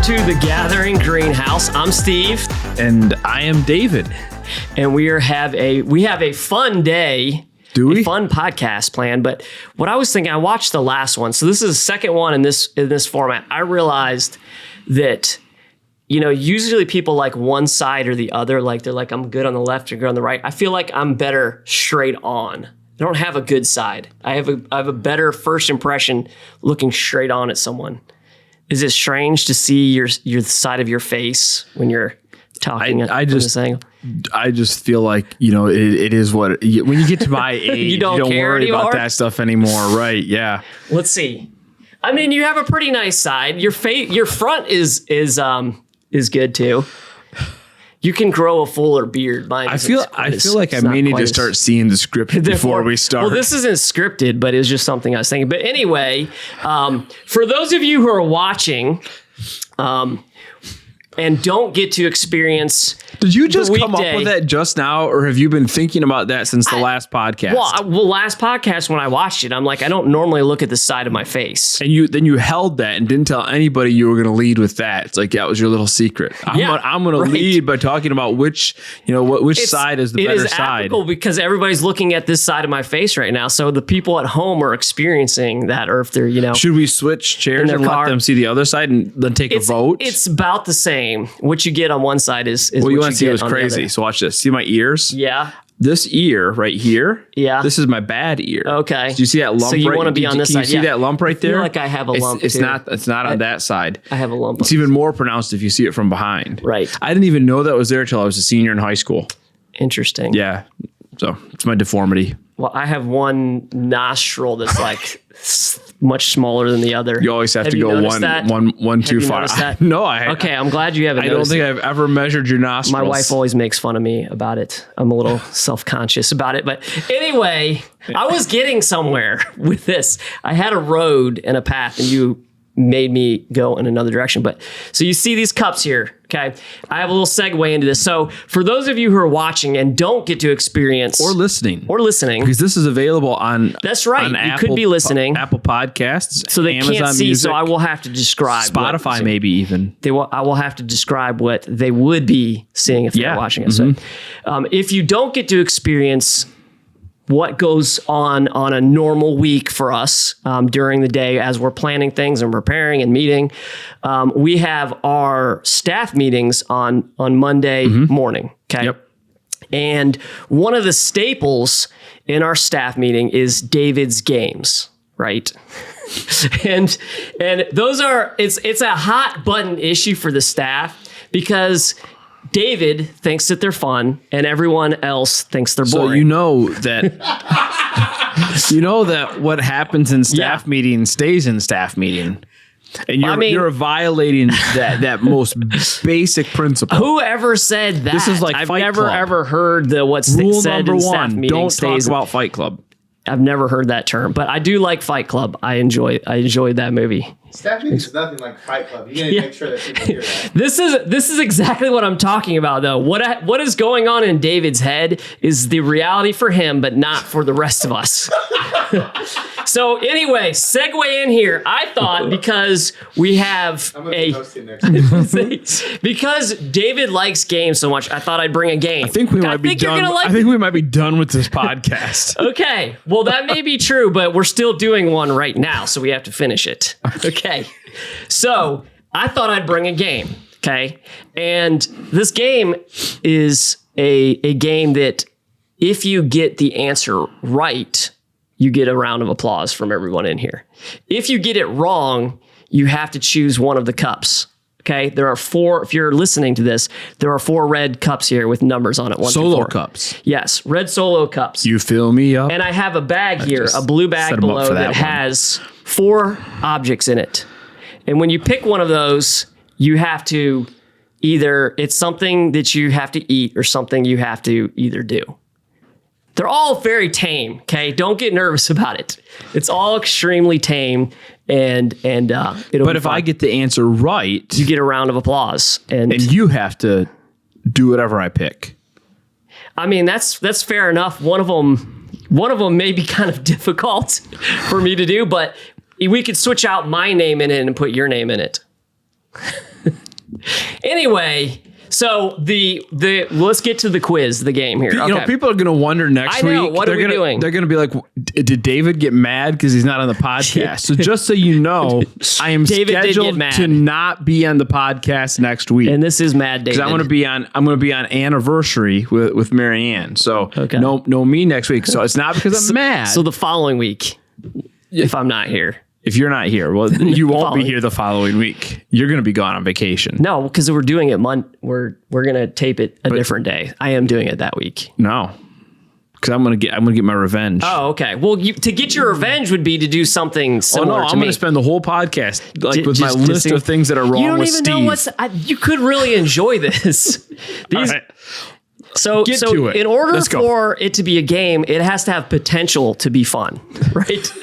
to the Gathering Greenhouse. I'm Steve. And I am David. And we have a fun day. Do we? A fun podcast planned. But what I was thinking, I watched the last one. So this is the second one in this format. I realized that, usually people like one side or the other. Like they're like, I'm good on the left or good on the right. I feel like I'm better straight on. I don't have a good side. I have a better first impression looking straight on at someone. Is it strange to see your side of your face when you're talking from this angle? I just feel like, it is when you get to my age, you don't worry about that stuff anymore. Right. Yeah. Let's see. I mean, you have a pretty nice side. Your front is good too. You can grow a fuller beard. I feel like I may need to start seeing the script before we start. Well, this isn't scripted, but it's just something I was thinking. But anyway, for those of you who are watching, and don't get to experience. Did you just come up with that just now, or have you been thinking about that since the last podcast? Well, last podcast when I watched it, I'm like, I don't normally look at the side of my face. And then you held that and didn't tell anybody you were going to lead with that. It's like that was your little secret. I'm going to lead by talking about which side is the better side. It is applicable because everybody's looking at this side of my face right now. So the people at home are experiencing that, or if they're should we switch chairs and let them see the other side and then take a vote? It's about the same. What you get on one side is what you want to see. It was crazy. So watch this. See my ears? Yeah. This ear right here. Yeah. This is my bad ear. Okay. Do you see that lump? So you want to be on this side? Can you see that lump right there? I feel like I have a lump. It's not on that side. I have a lump. It's even more pronounced if you see it from behind. Right. I didn't even know that was there till I was a senior in high school. Interesting. Yeah. So it's my deformity. Well, I have one nostril that's like much smaller than the other. You always have to go one too far. No, okay, I'm glad you haven't. I don't think I've ever measured your nostrils. My wife always makes fun of me about it. I'm a little self-conscious about it. But anyway, I was getting somewhere with this. I had a road and a path, and you made me go in another direction. But so you see these cups here, okay? I have a little segue into this. So for those of you who are watching and don't get to experience or listening, because this is available on that's right, on you could be listening, Apple Podcasts, so they Amazon can't see. Music, so I will have to describe Spotify, maybe even. I will have to describe what they would be seeing if they're watching it. So if you don't get to experience what goes on a normal week for us during the day as we're planning things and preparing and meeting. We have our staff meetings on Monday morning. Okay. Yep. And one of the staples in our staff meeting is David's games, right? and those it's a hot button issue for the staff because David thinks that they're fun, and everyone else thinks they're boring. So you know that what happens in staff meeting stays in staff meeting, and you're violating that most basic principle. Whoever said that? This is like I've Fight never Club. ever heard what's Rule said number in staff one: meeting don't stays. talk about Fight Club. I've never heard that term, but I do like Fight Club. I enjoyed that movie. Staff meeting is nothing like Fight Club. You gotta make sure that people hear that. This is exactly what I'm talking about, though. What is going on in David's head is the reality for him, but not for the rest of us. So anyway, segue in here. I thought because we have because David likes games so much, I thought I'd bring a game. I think we might be done with this podcast. Okay, well that may be true, but we're still doing one right now, so we have to finish it. Okay, so I thought I'd bring a game. Okay, and this game is a game that if you get the answer right, you get a round of applause from everyone in here. If you get it wrong, you have to choose one of the cups. Okay, there are 4. If you're listening to this, there are 4 red cups here with numbers on it. 1 solo through 4. Cups. Yes, red solo cups. You fill me up. And I have a bag here, a blue bag below that has 4 objects in it. And when you pick one of those, you have to it's something that you have to eat or something you have to either do. They're all very tame, okay? Don't get nervous about it. It's all extremely tame, and it'll be But if fun. I get the answer right, you get a round of applause, and you have to do whatever I pick. I mean, that's fair enough. One of them may be kind of difficult for me to do, but we could switch out my name in it and put your name in it. Anyway, so the let's get to the quiz, the game here. You know, people are going to wonder next week. What are we doing? They're going to be like, did David get mad because he's not on the podcast? So just so you know, I am scheduled to not be on the podcast next week. And this is Mad David. Because I'm going to be on anniversary with Marianne. So no me next week. So it's not because I'm mad. So the following week, if I'm not here. If you're not here, well, you won't be here the following week. You're going to be gone on vacation. No, because we're doing it we're going to tape it a different day. I am doing it that week. No, because I'm going to get my revenge. Oh, okay. Well, to get your revenge would be to do something similar. I'm going to spend the whole podcast with my list of things that are wrong with Steve. You don't even know you could really enjoy this. All right. So in order for it to be a game, it has to have potential to be fun, right?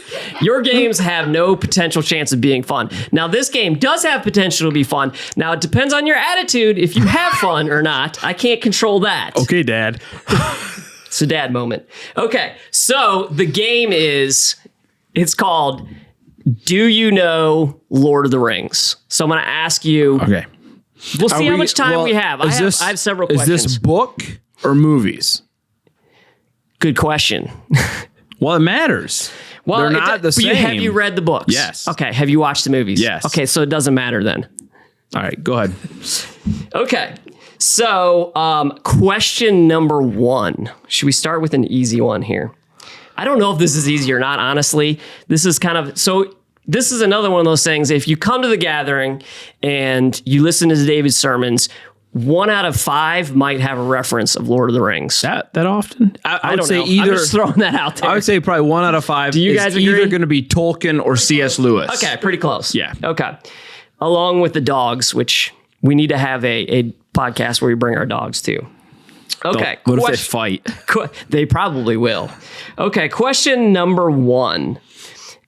Your games have no potential chance of being fun. Now, this game does have potential to be fun. Now, it depends on your attitude if you have fun or not. I can't control that. Okay, Dad. It's a dad moment. Okay, so the game it's called Do You Know Lord of the Rings? So I'm going to ask you. Okay. We'll see how much time we have. I have several questions. Is this book or movies? Good question. Well, it matters. Well, they're not the same. Have you read the books? Yes. Okay. Have you watched the movies? Yes. Okay, so it doesn't matter then. All right, go ahead. Okay. So, question number 1. Should we start with an easy one here? I don't know if this is easy or not, honestly. This is this is another one of those things. If you come to the gathering and you listen to David's sermons, 1 out of 5 might have a reference of Lord of the Rings. That often? I would say know. either. I'm just throwing that out there. I would say probably 1 out of 5. Do you guys agree? Either going to be Tolkien or C.S. Lewis. Okay, pretty close. Yeah. Okay. Along with the dogs, which we need to have a podcast where we bring our dogs to. Okay. What if they fight? They probably will. Okay. Question number 1.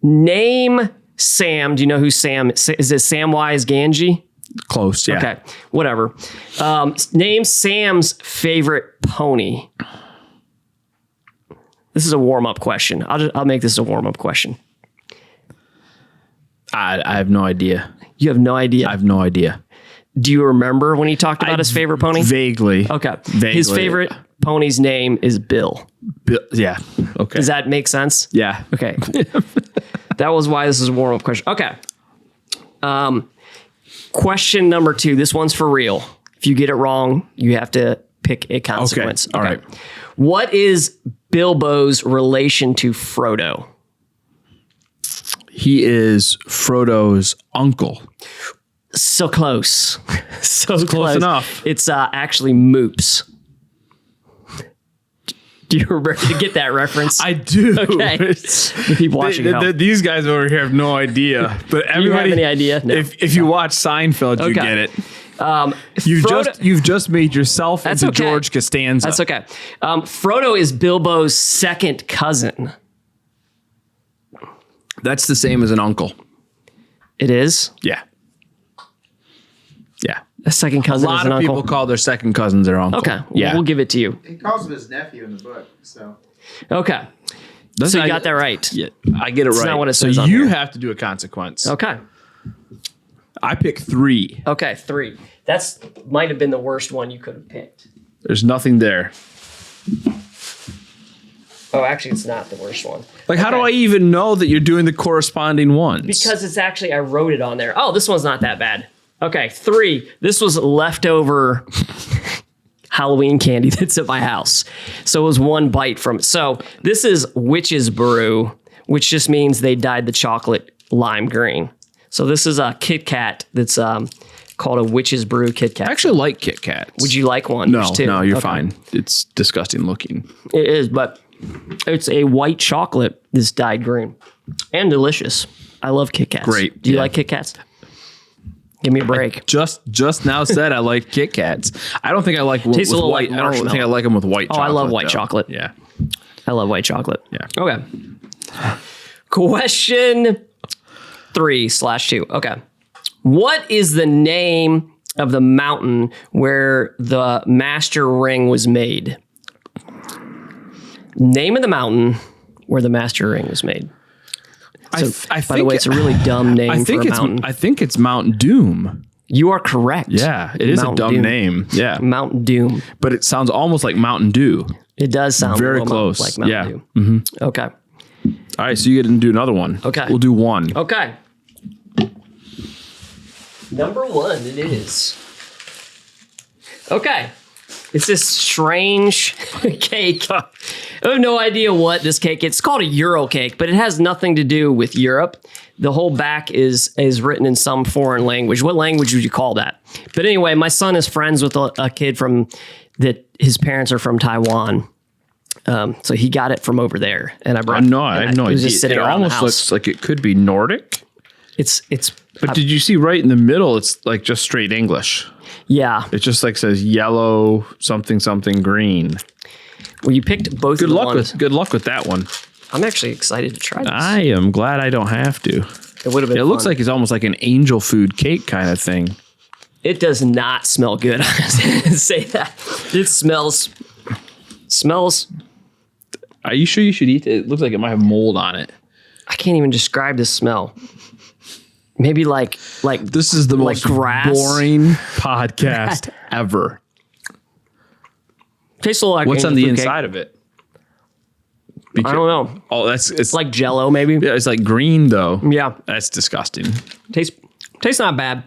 Name Sam. Do you know who Sam is? Is it Samwise Gamgee? Close, yeah. Okay, whatever. Name Sam's favorite pony. This is a warm-up question. I'll make this a warm-up question. I have no idea. You have no idea? I have no idea. Do you remember when he talked about his favorite pony? Vaguely. Okay. Vaguely. His favorite pony's name is Bill. Bill, yeah. Okay. Does that make sense? Yeah. Okay. That was why this is a warm-up question. Okay. Question number 2. This one's for real. If you get it wrong, you have to pick a consequence. Okay. All right. What is Bilbo's relation to Frodo? He is Frodo's uncle. So close. So close enough. It's actually Moops. Do you remember to get that reference? I do. Okay. The people watching these guys over here have no idea. But everybody, you have any idea? No. If you watch Seinfeld, you get it. You've just made yourself into George Costanza. That's okay. Frodo is Bilbo's second cousin. That's the same as an uncle. It is? Yeah. Yeah. A second cousin is an uncle? A lot of people call their second cousins their uncle. Okay. Yeah. We'll give it to you. He calls him his nephew in the book, so. Okay. So you got that right. Yeah, I get it right. That's not what it says so on you here. have to do a consequence. Okay. I pick 3. Okay, 3. That's might have been the worst one you could have picked. There's nothing there. Oh, actually, it's not the worst one. Like, how do I even know that you're doing the corresponding ones? Because it's actually, I wrote it on there. Oh, this one's not that bad. Okay, 3. This was leftover Halloween candy that's at my house. So it was 1 bite from it. So this is Witch's Brew, which just means they dyed the chocolate lime green. So this is a Kit Kat that's called a Witch's Brew Kit Kat. I actually like Kit Kats. Would you like one? No, you're fine. It's disgusting looking. It is, but it's a white chocolate that's dyed green and delicious. I love Kit Kats. Great. Do you like Kit Kats? Give me a break. I just now said I like Kit Kats. I don't think I like with white. I don't think I like them with white chocolate. I love white chocolate. Yeah. I love white chocolate. Yeah. Okay. Question 3/2. Okay. What is the name of the mountain where the master ring was made? Name of the mountain where the master ring was made. So, by the way, it's a really dumb name for a mountain. I think it's Mount Doom. You are correct. Yeah, it is a dumb name. Yeah. Mountain Doom. But it sounds almost like Mountain Dew. It does sound very close. like Mountain Dew. Mm-hmm. Okay. All right, so you get to do another one. Okay. We'll do one. Okay. Number 1 it is. Okay. It's this strange cake. I have no idea what this cake is. It's called a Euro cake, but it has nothing to do with Europe. The whole back is written in some foreign language. What language would you call that? But anyway, my son is friends with a kid that his parents are from Taiwan. So he got it from over there, and I brought. I have no idea. It almost looks like it could be Nordic. It's. But did you see right in the middle? It's like just straight English. Yeah. It just like says yellow something green. Well, you picked both. Good luck with that one. I'm actually excited to try this. I am glad I don't have to. It would have been. It looks like it's almost like an angel food cake kind of thing. It does not smell good. I was going to say that. It smells. Are you sure you should eat it? It looks like it might have mold on it. I can't even describe the smell. Maybe like this is the most boring podcast ever. Tastes a little like what's on the inside of it? I don't know. Oh, it's like Jello, maybe. Yeah, it's like green though. Yeah, that's disgusting. Tastes not bad.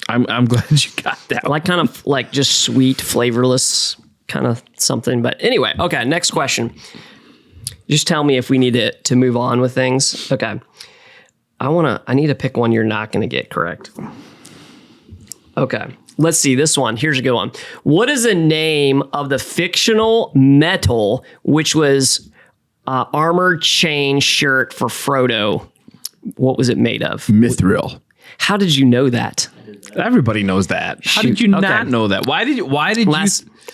I'm glad you got that. Like kind of like just sweet, flavorless kind of something. But anyway, okay. Next question. Just tell me if we need to move on with things. Okay. I need to pick one you're not going to get correct. Okay. Let's see this one. Here's a good one. What is the name of the fictional metal which was armored chain shirt for Frodo? What was it made of? Mithril. How did you know that? Everybody knows that. How did you not know that? Why did you?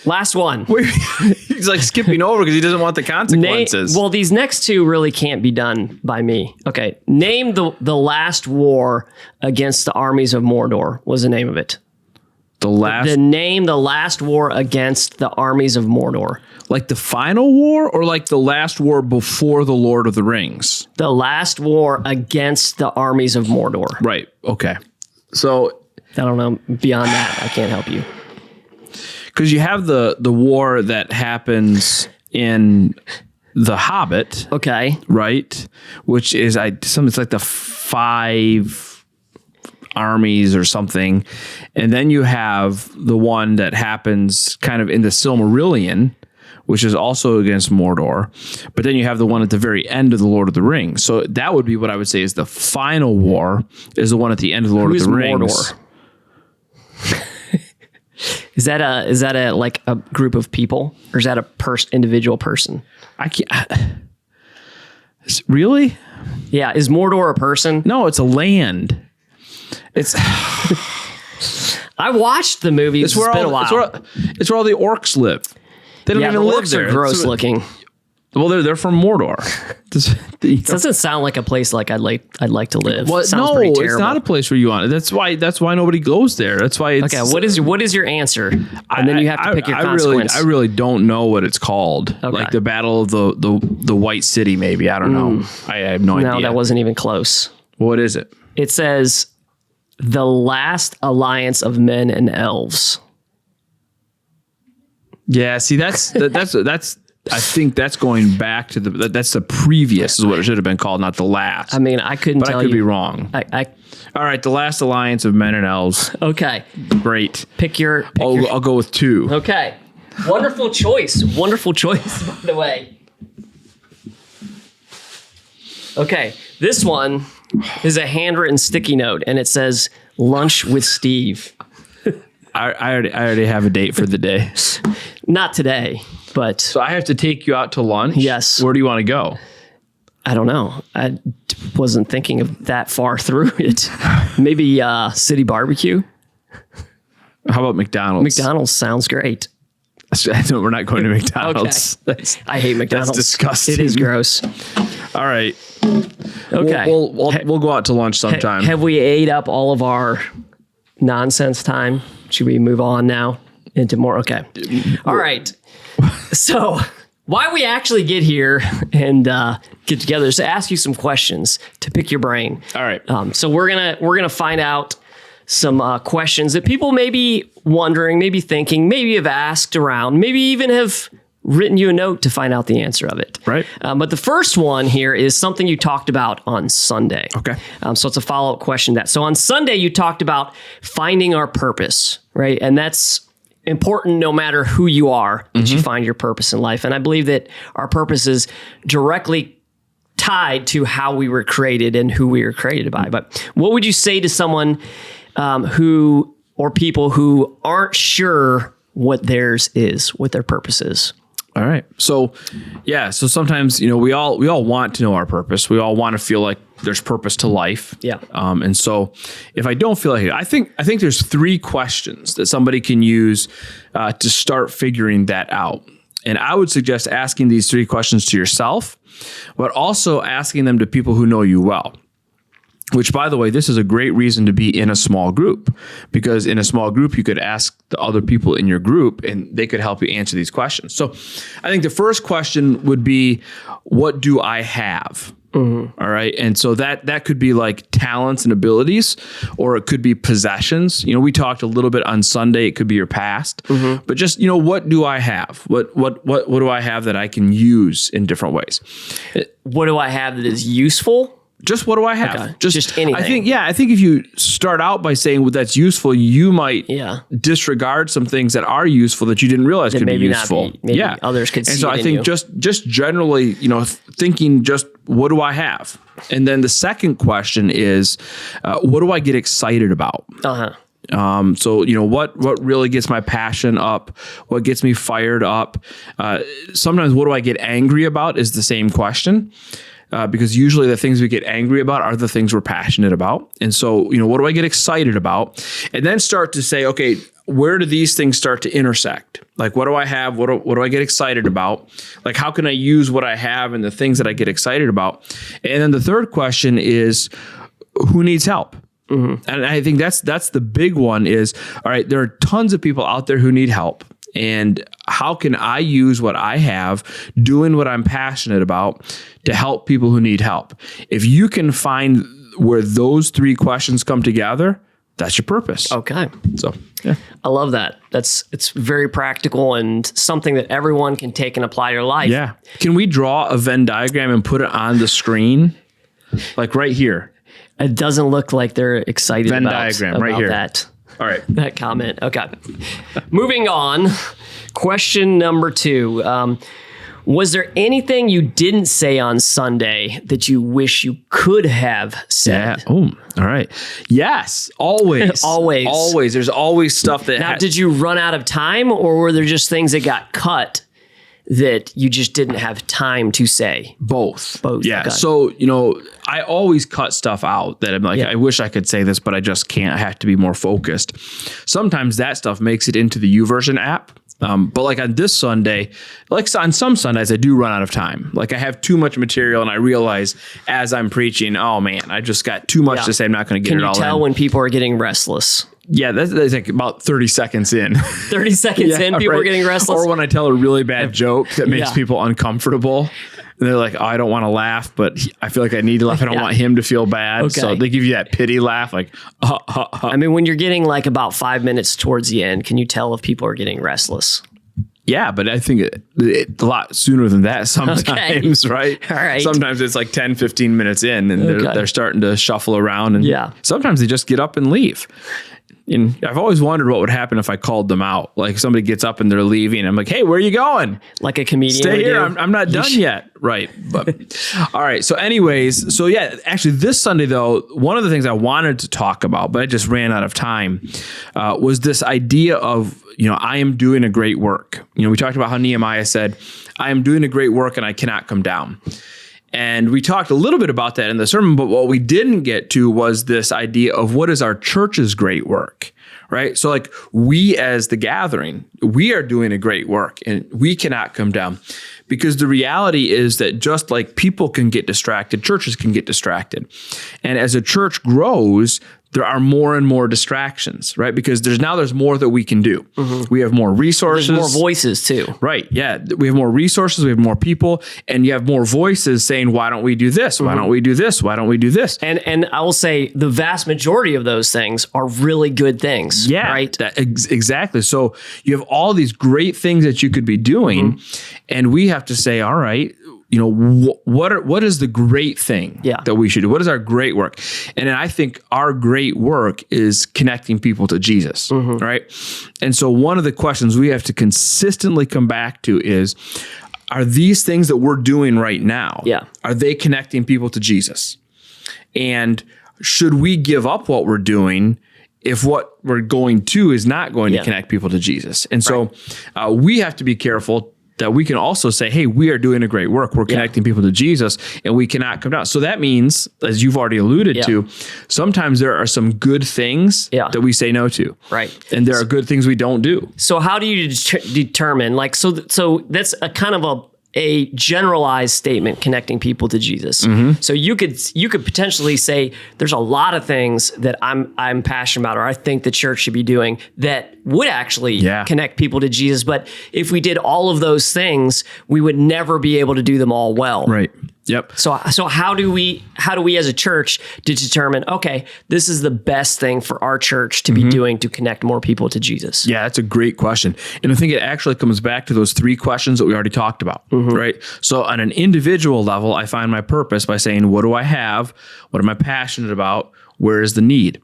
Last one. He's like skipping over because he doesn't want the consequences. Well, these next two really can't be done by me. Okay. Name the last war against the armies of Mordor was the name of it. The last war against the armies of Mordor. Like the final war or like the last war before the Lord of the Rings? The last war against the armies of Mordor. Right. Okay. So I don't know. Beyond that, I can't help you. Because you have the war that happens in The Hobbit. Okay. Right? Which is it's like the 5 armies or something. And then you have the one that happens kind of in the Silmarillion, which is also against Mordor. But then you have the one at the very end of the Lord of the Rings. So that would be what I would say is the final war is the one at the end of the Lord of the Rings. Mordor? Is that a like a group of people, or is that a individual person? I can't. Really? Yeah. Is Mordor a person? No, it's a land. It's. I watched the movie. It's been a while. It's where all the orcs live. They don't even live there. Are gross looking. Well, they're from Mordor. It doesn't sound like a place like I'd like to live. Well, no, it's not a place where you want it. That's why nobody goes there. That's why it's... Okay, what is your answer? And then you have to pick your consequence. I really don't know what it's called. Okay. Like the Battle of the White City, maybe. I don't know. I have no idea. No, that wasn't even close. What is it? It says, the last alliance of men and elves. Yeah, see, that's I think that's going back to that's the previous is what it should have been called, not the last. I mean, I couldn't tell you. But I could be wrong. All right, the last alliance of men and elves. Okay. Great. I'll go with 2. Okay. Wonderful choice. Wonderful choice, by the way. Okay. This one is a handwritten sticky note, and it says, lunch with Steve. I already have a date for the day. Not today, but... So I have to take you out to lunch? Yes. Where do you want to go? I don't know. I wasn't thinking of that far through it. Maybe City Barbecue? How about McDonald's? McDonald's sounds great. No, we're not going to McDonald's. Okay. I hate McDonald's. That's disgusting. It is gross. All right. Okay. We'll go out to lunch sometime. Have we ate up all of our nonsense time? Should we move on now into more? Okay. All right. So why we actually get here and get together is to ask you some questions to pick your brain. All right. So we're gonna find out some questions that people may be wondering, maybe thinking, maybe have asked around, maybe even have written you a note to find out the answer of it. Right. But the first one here is something you talked about on Sunday. Okay. So it's a follow-up question to that. So on Sunday, you talked about finding our purpose, right? And that's important no matter who you are, that you find your purpose in life. And I believe that our purpose is directly tied to how we were created and who we were created by. But what would you say to someone or people who aren't sure what theirs is, what their purpose is? All right. So, so sometimes, we all want to know our purpose. We all want to feel like there's purpose to life. Yeah. And so if I don't feel like it, I think there's 3 questions that somebody can use to start figuring that out. And I would suggest asking these 3 questions to yourself, but also asking them to people who know you well. Which, by the way, this is a great reason to be in a small group, because in a small group, you could ask the other people in your group and they could help you answer these questions. So I think the first question would be, what do I have? All right. And so that could be like talents and abilities, or it could be possessions. We talked a little bit on Sunday. It could be your past, but just, what do I have? What do I have that I can use in different ways? What do I have that is useful? Just what do I have? Okay. Just anything. I think if you start out by saying what that's useful, you might disregard some things that are useful that you didn't realize could be useful. Maybe others could see. And so I think just generally, thinking just what do I have? And then the second question is, what do I get excited about? So, what really gets my passion up? What gets me fired up? Sometimes what do I get angry about is the same question. Because usually the things we get angry about are the things we're passionate about. And so, what do I get excited about? And then start to say, okay, where do these things start to intersect? Like, what do I have? What do I get excited about? Like, how can I use what I have and the things that I get excited about? And then the third question is, who needs help? And I think that's the big one is, all right, there are tons of people out there who need help. And how can I use what I have, doing what I'm passionate about, to help people who need help? If you can find where those 3 questions come together, that's your purpose. Okay. So, yeah. I love that. It's very practical and something that everyone can take and apply to your life. Yeah. Can we draw a Venn diagram and put it on the screen? Like right here. It doesn't look like they're excited Venn about diagram right here. That. All right. That comment. Okay. Moving on. Question number 2. Was there anything you didn't say on Sunday that you wish you could have said? Yeah. Oh, all right. Yes. Always. Always. There's always stuff that... Now, did you run out of time, or were there just things that got cut that you just didn't have time to say? Both. Yeah. Okay. So, I always cut stuff out that I'm like, I wish I could say this, but I just can't. I have to be more focused. Sometimes that stuff makes it into the YouVersion app. But like on this Sunday, like on some Sundays, I do run out of time. Like I have too much material and I realize as I'm preaching, oh man, I just got too much to say. I'm not going to get it all in. Can you tell when people are getting restless? Yeah, that's like about 30 seconds in. 30 seconds in, people are getting restless? Or when I tell a really bad joke that makes people uncomfortable. And they're like, oh, I don't want to laugh, but I feel like I need to laugh. I don't want him to feel bad. Okay. So they give you that pity laugh, like, I mean, when you're getting like about 5 minutes towards the end, can you tell if people are getting restless? Yeah, but I think it a lot sooner than that sometimes, right? All right. Sometimes it's like 10, 15 minutes in and they're starting to shuffle around. And sometimes they just get up and leave. And I've always wondered what would happen if I called them out. Like somebody gets up and they're leaving. I'm like, hey, where are you going? Like a comedian. Stay here. I'm not done yet. Right. But all right. So anyways, actually this Sunday though, one of the things I wanted to talk about, but I just ran out of time, was this idea of, I am doing a great work. We talked about how Nehemiah said, I am doing a great work and I cannot come down. And we talked a little bit about that in the sermon, but what we didn't get to was this idea of what is our church's great work, right? So like we as the gathering, we are doing a great work and we cannot come down because the reality is that just like people can get distracted, churches can get distracted. And as a church grows, there are more and more distractions, right? Because there's more that we can do. We have more resources. There's more voices too. Right. Yeah. We have more resources. We have more people, and you have more voices saying, why don't we do this? Why don't we do this? Why don't we do this? And I will say the vast majority of those things are really good things. Yeah. Right. Exactly. So you have all these great things that you could be doing, and we have to say, all right, what is the great thing that we should do? What is our great work? And I think our great work is connecting people to Jesus, right? And so one of the questions we have to consistently come back to is, are these things that we're doing right now, are they connecting people to Jesus? And should we give up what we're doing if what we're going to is not going to connect people to Jesus? And so we have to be careful that we can also say, hey, we are doing a great work. We're connecting people to Jesus, and we cannot come down. So that means, as you've already alluded to, sometimes there are some good things that we say no to. Right. And there are good things we don't do. So how do you determine, like, so that's a kind of a generalized statement, connecting people to Jesus. So you could potentially say there's a lot of things that I'm passionate about, or I think the church should be doing, that would actually connect people to Jesus. But if we did all of those things, we would never be able to do them all well. Right. Yep. So how do we as a church determine, okay, this is the best thing for our church to be doing to connect more people to Jesus? Yeah, that's a great question. And I think it actually comes back to those three questions that we already talked about, right? So on an individual level, I find my purpose by saying, what do I have? What am I passionate about? Where is the need?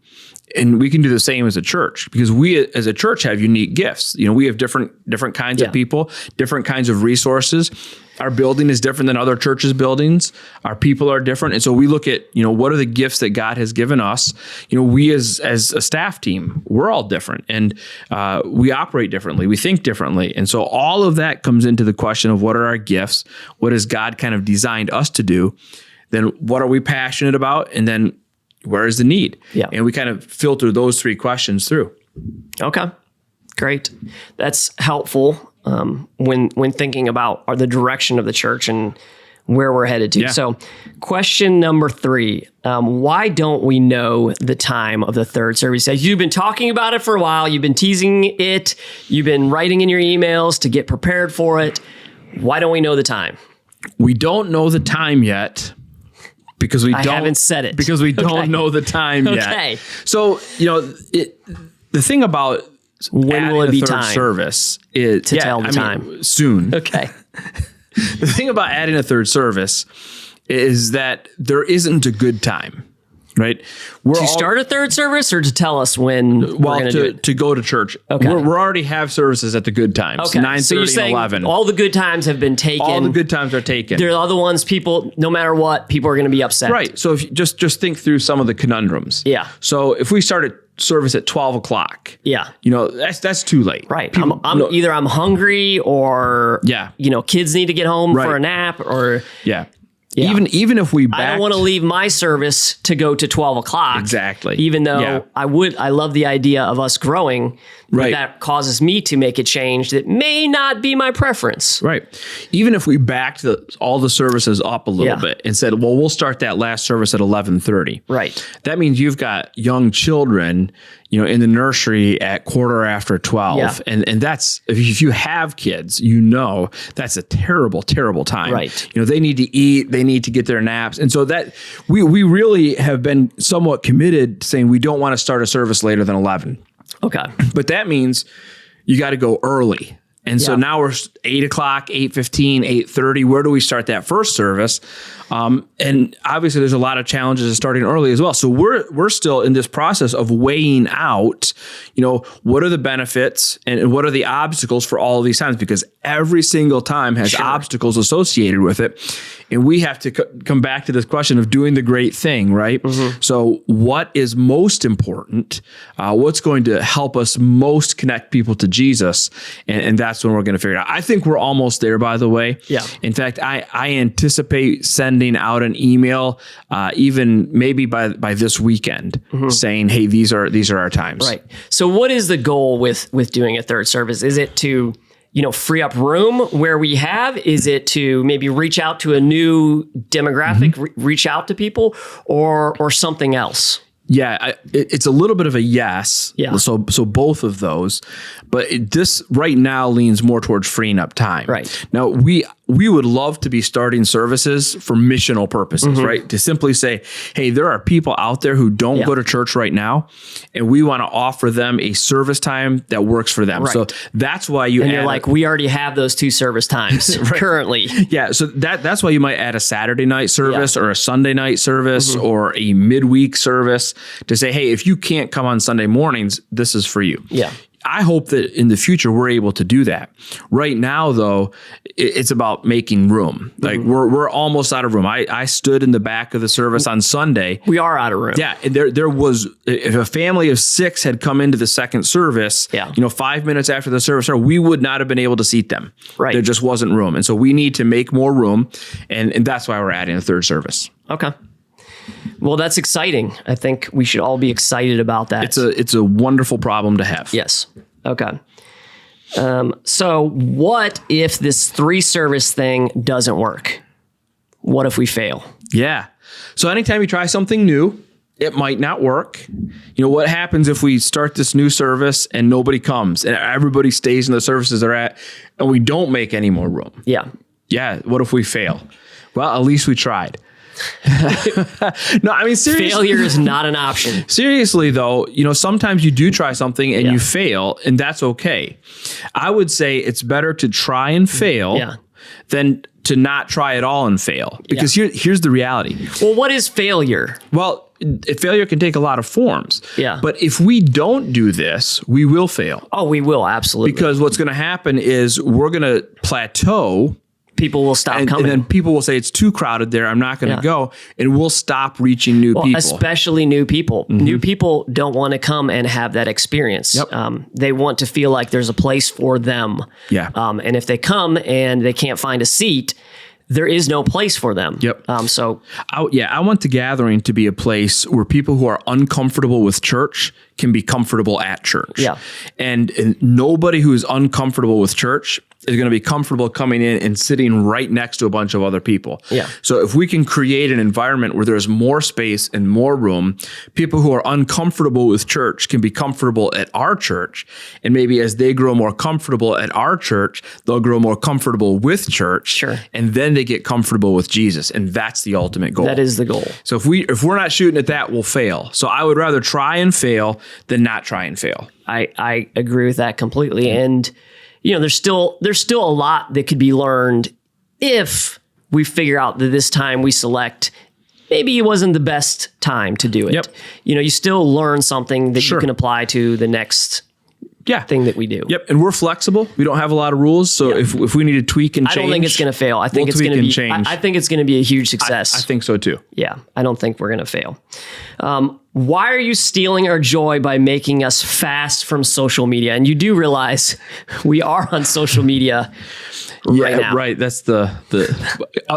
And we can do the same as a church, because we as a church have unique gifts. We have different kinds of people, different kinds of resources. Our building is different than other churches' buildings. Our people are different. And so we look at, what are the gifts that God has given us? We as a staff team, we're all different, and we operate differently. We think differently. And so all of that comes into the question of, what are our gifts? What has God kind of designed us to do? Then what are we passionate about? And then where is the need? Yeah. And we kind of filter those three questions through. Okay, great. That's helpful when thinking about the direction of the church and where we're headed to. Yeah. So question number 3, why don't we know the time of the third service? You've been talking about it for a while. You've been teasing it. You've been writing in your emails to get prepared for it. Why don't we know the time? We don't know the time yet. Because I haven't said it. Because we don't know the time yet. Okay. So, the thing about when will it be time service is to tell the time? Soon. Okay. The thing about adding a third service is that there isn't a good time. Right? To start a third service, or to tell us when we're going to do it? To go to church. Okay. We already have services at the good times. Okay. 9:30 so you're saying and 11. All the good times have been taken. All the good times are taken. There are other ones, people, no matter what, people are going to be upset. Right. So if you just think through some of the conundrums. Yeah. So if we start service at 12 o'clock. Yeah. That's too late. Right. Either I'm hungry, or kids need to get home for a nap, or Yeah. Even if we I don't want to leave my service to go to 12 o'clock. Exactly. Even though I love the idea of us growing, but that causes me to make a change that may not be my preference. Right. Even if we backed all the services up a little bit and said, well, we'll start that last service at 11:30. Right. That means you've got young children, in the nursery at 12:15. Yeah. And that's, if you have kids, that's a terrible, terrible time. Right. They need to eat, they need to get their naps. And so that we really have been somewhat committed to saying we don't want to start a service later than 11. Okay. But that means you got to go early. And so now we're 8 o'clock, 8:15, 8:30. Where do we start that first service? And obviously there's a lot of challenges of starting early as well. So we're still in this process of weighing out, what are the benefits and what are the obstacles for all of these times, because every single time has obstacles associated with it. And we have to come back to this question of doing the great thing, right? So what is most important? What's going to help us most connect people to Jesus? And that's when we're going to figure it out. I think we're almost there, by the way. Yeah. In fact, I anticipate sending out an email, even maybe by this weekend, saying, "Hey, these are our times." Right. So, what is the goal with doing a third service? Is it to free up room where we have? Is it to maybe reach out to a new demographic, reach out to people, or something else? Yeah, it's a little bit of a yes. Yeah. So both of those, but this right now leans more towards freeing up time. Right. Now we would love to be starting services for missional purposes, right? To simply say, hey, there are people out there who don't go to church right now, and we want to offer them a service time that works for them. Right. So that's why you're like, we already have those 2 service times currently. Yeah. So that's why you might add a Saturday night service or a Sunday night service or a midweek service to say, hey, if you can't come on Sunday mornings, this is for you. Yeah. I hope that in the future we're able to do that. Right now, though, it's about making room. Like we're almost out of room. I stood in the back of the service on Sunday. We are out of room. Yeah, there was, if a family of 6 had come into the second service, 5 minutes after the service started, we would not have been able to seat them. Right. There just wasn't room, and so we need to make more room, and that's why we're adding a third service. Okay. Well, that's exciting. I think we should all be excited about that. It's a wonderful problem to have. Yes. Okay. So what if this 3 service thing doesn't work? What if we fail? Yeah. So anytime you try something new, it might not work. What happens if we start this new service and nobody comes and everybody stays in the services they're at and we don't make any more room? Yeah. Yeah. What if we fail? Well, at least we tried. No, I mean, seriously. Failure is not an option. Seriously, though, sometimes you do try something and you fail, and that's okay. I would say it's better to try and fail than to not try at all and fail. Because here's the reality. Well, what is failure? Well, failure can take a lot of forms. Yeah. But if we don't do this, we will fail. Oh, we will, absolutely. Because what's going to happen is we're going to plateau. People will stop coming. And then people will say, it's too crowded there, I'm not going to go. And we'll stop reaching new people. Especially new people. New people don't want to come and have that experience. Yep. They want to feel like there's a place for them. Yeah. And if they come and they can't find a seat, there is no place for them. Yep. I want the gathering to be a place where people who are uncomfortable with church can be comfortable at church. Yeah. And nobody who is uncomfortable with church is going to be comfortable coming in and sitting right next to a bunch of other people. Yeah. So if we can create an environment where there's more space and more room, people who are uncomfortable with church can be comfortable at our church. And maybe as they grow more comfortable at our church, they'll grow more comfortable with church. Sure. And then they get comfortable with Jesus. And that's the ultimate goal. That is the goal. So if we're not shooting at that, we'll fail. So I would rather try and fail than not try and fail. I agree with that completely. And there's still a lot that could be learned if we figure out that this time we select, maybe it wasn't the best time to do it. Yep. You still learn something that you can apply to the next thing that we do. Yep. And we're flexible. We don't have a lot of rules. So if we need to tweak and change, I don't think it's going to fail. I think it's going to be, I think it's going to be a huge success. I think so too. Yeah. I don't think we're going to fail. Why are you stealing our joy by making us fast from social media? And you do realize we are on social media right now. Right. That's the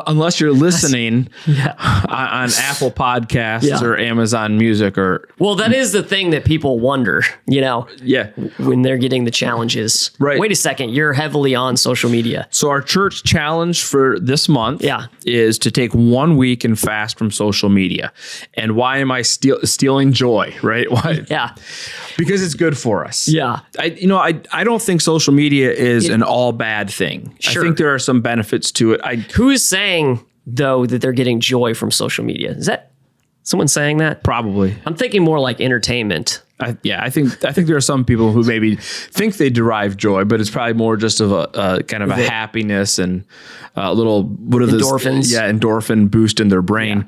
unless you're listening on Apple Podcasts or Amazon Music or. Well, that is the thing that people wonder, when they're getting the challenges. Right. Wait a second. You're heavily on social media. So our church challenge for this month is to take 1 week and fast from social media. And why am I stealing joy, right? Why? Yeah. Because it's good for us. Yeah. I don't think social media is an all bad thing. Sure. I think there are some benefits to it. Who is saying, though, that they're getting joy from social media? Is that someone saying that? Probably. I'm thinking more like entertainment. I think there are some people who maybe think they derive joy, but it's probably more just of a kind of a happiness and a little endorphins. Endorphin boost in their brain.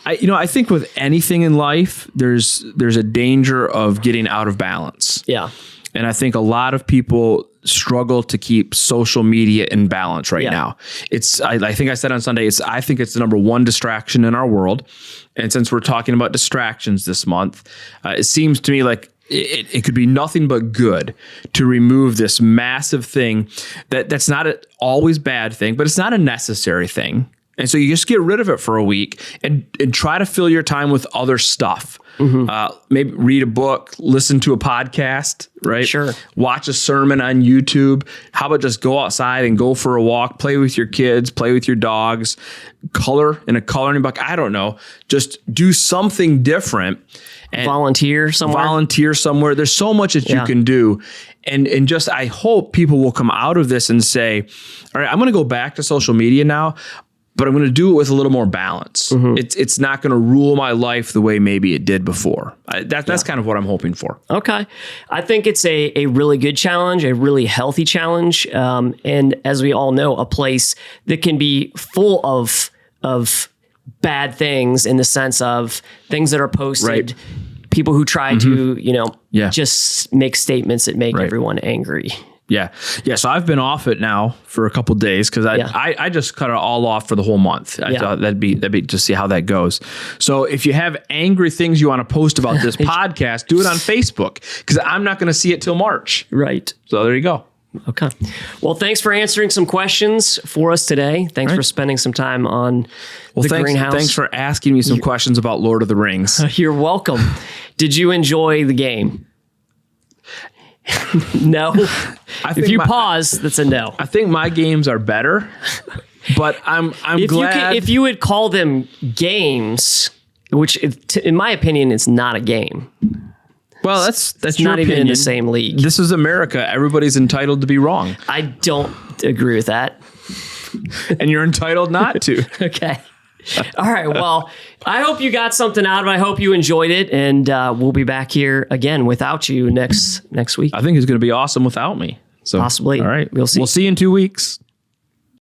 Yeah. I think with anything in life, there's a danger of getting out of balance. Yeah. And I think a lot of people struggle to keep social media in balance right now. I think I said on Sunday, I think it's the number one distraction in our world. And since we're talking about distractions this month, it seems to me like it could be nothing but good to remove this massive thing that's not always bad thing, but it's not a necessary thing. And so you just get rid of it for a week and try to fill your time with other stuff. Maybe read a book, listen to a podcast, right? Sure. Watch a sermon on YouTube. How about just go outside and go for a walk, play with your kids, play with your dogs, color in a coloring book. I don't know. Just do something different. And volunteer somewhere. There's so much that you can do. And just, I hope people will come out of this and say, all right, I'm going to go back to social media now, but I'm going to do it with a little more balance. It's not going to rule my life the way maybe it did before. That's kind of what I'm hoping for. Okay. I think it's a really good challenge, a really healthy challenge. And as we all know, a place that can be full of bad things in the sense of things that are posted, right. People who try to, just make statements that make everyone angry. Yeah. So I've been off it now for a couple of days because I just cut it all off for the whole month. I thought that'd be to see how that goes. So if you have angry things you want to post about this podcast, do it on Facebook because I'm not going to see it till March. Right. So there you go. Okay. Well, thanks for answering some questions for us today. Thanks for spending some time on the greenhouse. Thanks for asking me some questions about Lord of the Rings. You're welcome. Did you enjoy the game? No. If you pause, that's a no. I think my games are better, but I'm glad. If you would call them games, which in my opinion is not a game. Well, that's your not opinion. Even in the same league. This is America. Everybody's entitled to be wrong. I don't agree with that. And you're entitled not to. Okay. All right. Well, I hope you got something out of it. I hope you enjoyed it. And we'll be back here again without you next week. I think it's going to be awesome without me. So possibly. All right. We'll see. We'll see you in 2 weeks.